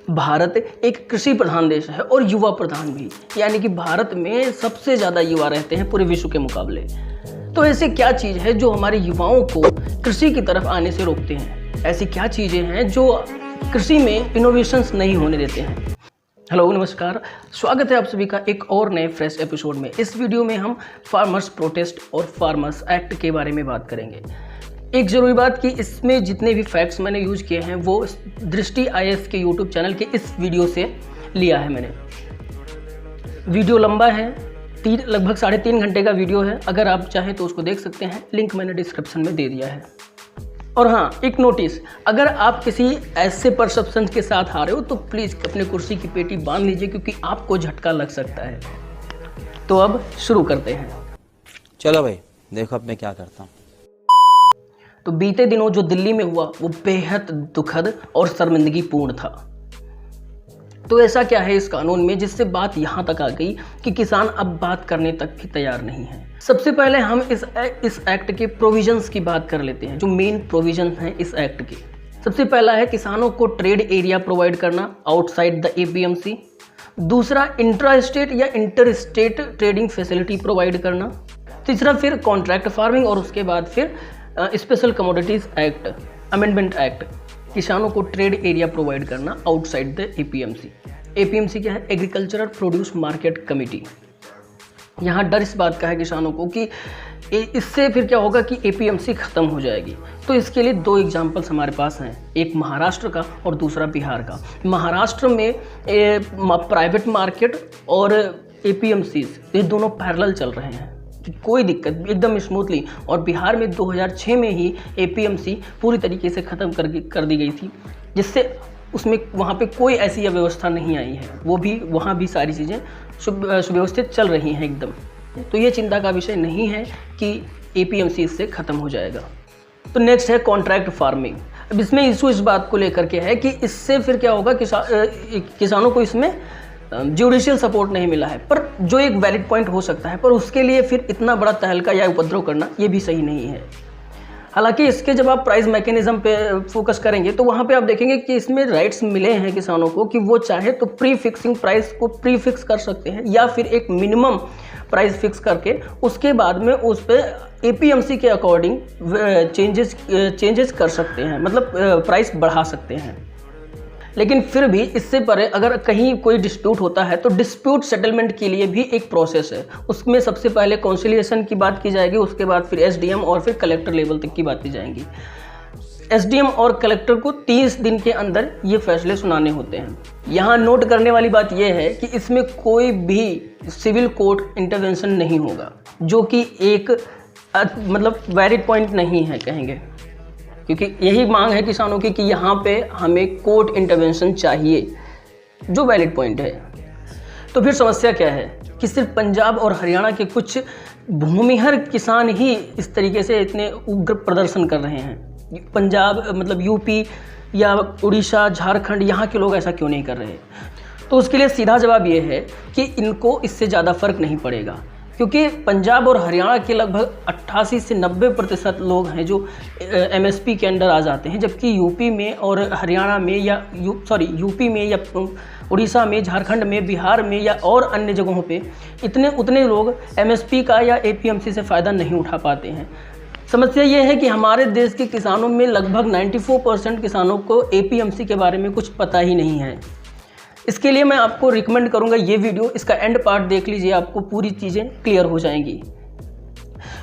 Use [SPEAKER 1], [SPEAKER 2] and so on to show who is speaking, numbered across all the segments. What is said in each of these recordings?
[SPEAKER 1] भारत एक कृषि प्रधान देश है और युवा प्रधान भी, यानी कि भारत में सबसे ज़्यादा युवा रहते हैं पूरे विश्व के मुकाबले। तो ऐसे क्या चीज़ है जो हमारे युवाओं को कृषि की तरफ आने से रोकते हैं? ऐसी क्या चीज़ें हैं जो कृषि में इनोवेशंस नहीं होने देते हैं? हेलो नमस्कार, स्वागत है आप सभी का एक और नए फ्रेश एपिसोड में। इस वीडियो में हम फार्मर्स प्रोटेस्ट और फार्मर्स एक्ट के बारे में बात करेंगे। एक ज़रूरी बात कि इसमें जितने भी फैक्ट्स मैंने यूज किए हैं वो दृष्टि IAS के यूट्यूब चैनल के इस वीडियो से लिया है मैंने। वीडियो लंबा है, लगभग 3.5 घंटे का वीडियो है। अगर आप चाहें तो उसको देख सकते हैं, लिंक मैंने डिस्क्रिप्शन में दे दिया है। और हाँ, एक नोटिस, अगर आप किसी ऐसे परसेप्शन के साथ आ रहे हो तो प्लीज़ अपने कुर्सी की पेटी बांध लीजिए, क्योंकि आपको झटका लग सकता है। तो अब शुरू करते हैं।
[SPEAKER 2] चलो भाई, देखो अब मैं क्या करता हूँ।
[SPEAKER 1] तो बीते दिनों जो दिल्ली में हुआ वो बेहद दुखद और शर्मिंदगीपूर्ण था। तो ऐसा क्या है इस कानून में जिससे बात यहाँ तक आ गई कि किसान अब बात करने तक भी तैयार नहीं है। सबसे पहले हम इस एक्ट के प्रोविजंस की बात कर लेते हैं, जो मेन प्रोविजंस हैं इस एक्ट के। सबसे पहला है किसानों को ट्रेड एरिया प्रोवाइड करना आउटसाइड द APMC। दूसरा, इंट्रा स्टेट या inter state trading facility provide करना। तीसरा फिर कॉन्ट्रैक्ट फार्मिंग, और उसके बाद फिर special commodities act, amendment act, किसानों को ट्रेड एरिया प्रोवाइड करना आउटसाइड द APMC। APMC क्या है? Agricultural produce market committee. यहाँ डर इस बात का है किसानों को कि इससे फिर क्या होगा कि APMC ख़त्म हो जाएगी। तो इसके लिए 2 एग्जाम्पल्स हमारे पास हैं, एक महाराष्ट्र का और दूसरा बिहार का। महाराष्ट्र में प्राइवेट मार्केट और APMC ये दोनों पैरेलल चल रहे हैं, कोई दिक्कत, एकदम स्मूथली। और बिहार में 2006 में ही APMC पूरी तरीके से ख़त्म कर दी गई थी, जिससे उसमें वहाँ पे कोई ऐसी अव्यवस्था नहीं आई है। वो भी वहाँ भी सारी चीज़ें सुव्यवस्थित चल रही हैं एकदम। तो ये चिंता का विषय नहीं है कि APMC इससे ख़त्म हो जाएगा। तो नेक्स्ट है कॉन्ट्रैक्ट फार्मिंग। अब इसमें इशू इस बात को लेकर के है कि इससे फिर क्या होगा, किसानों को इसमें जुडिशियल सपोर्ट नहीं मिला है, पर जो एक वैलिड पॉइंट हो सकता है, पर उसके लिए फिर इतना बड़ा तहलका या उपद्रव करना ये भी सही नहीं है। हालांकि इसके जब आप प्राइस मैकेनिज्म पे फोकस करेंगे तो वहाँ पे आप देखेंगे कि इसमें राइट्स मिले हैं किसानों को कि वो चाहे तो प्री फिक्सिंग प्राइस को प्री फिक्स कर सकते हैं, या फिर एक मिनिमम प्राइस फिक्स करके उसके बाद में उस पर APMC के अकॉर्डिंग चेंजेस कर सकते हैं, मतलब प्राइस बढ़ा सकते हैं। लेकिन फिर भी इससे परे अगर कहीं कोई डिस्प्यूट होता है तो डिस्प्यूट सेटलमेंट के लिए भी एक प्रोसेस है। उसमें सबसे पहले कॉन्सिलिएशन की बात की जाएगी, उसके बाद फिर SDM और फिर कलेक्टर लेवल तक की बात की जाएंगी। SDM और कलेक्टर को 30 दिन के अंदर ये फैसले सुनाने होते हैं। यहाँ नोट करने वाली बात यह है कि इसमें कोई भी सिविल कोर्ट इंटरवेंशन नहीं होगा, जो कि एक मतलब वैलिड पॉइंट नहीं है कहेंगे, क्योंकि यही मांग है किसानों की कि यहाँ पे हमें कोर्ट इंटरवेंशन चाहिए, जो वैलिड पॉइंट है। तो फिर समस्या क्या है कि सिर्फ पंजाब और हरियाणा के कुछ भूमिहर किसान ही इस तरीके से इतने उग्र प्रदर्शन कर रहे हैं। पंजाब मतलब UP या उड़ीसा, झारखंड, यहाँ के लोग ऐसा क्यों नहीं कर रहे? तो उसके लिए सीधा जवाब ये है कि इनको इससे ज़्यादा फर्क नहीं पड़ेगा, क्योंकि पंजाब और हरियाणा के लगभग 88 से 90% लोग हैं जो MSP के अंडर आ जाते हैं, जबकि UP में और हरियाणा में या UP में या उड़ीसा में, झारखंड में, बिहार में या और अन्य जगहों पे उतने लोग MSP का या APMC से फ़ायदा नहीं उठा पाते हैं। समस्या ये है कि हमारे देश के किसानों में लगभग 94% किसानों को APMC के बारे में कुछ पता ही नहीं है। इसके लिए मैं आपको रिकमेंड करूंगा ये वीडियो, इसका एंड पार्ट देख लीजिए, आपको पूरी चीज़ें क्लियर हो जाएंगी।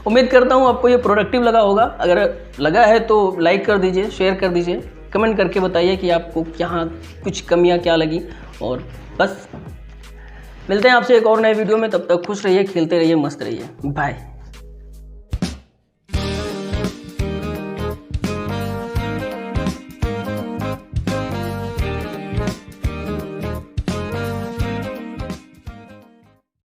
[SPEAKER 1] उम्मीद करता हूँ आपको ये प्रोडक्टिव लगा होगा। अगर लगा है तो लाइक कर दीजिए, शेयर कर दीजिए, कमेंट करके बताइए कि आपको यहाँ कुछ कमियाँ क्या लगी। और बस मिलते हैं आपसे एक और नए वीडियो में, तब तक खुश रहिए, खेलते रहिए, मस्त रहिए। बाय।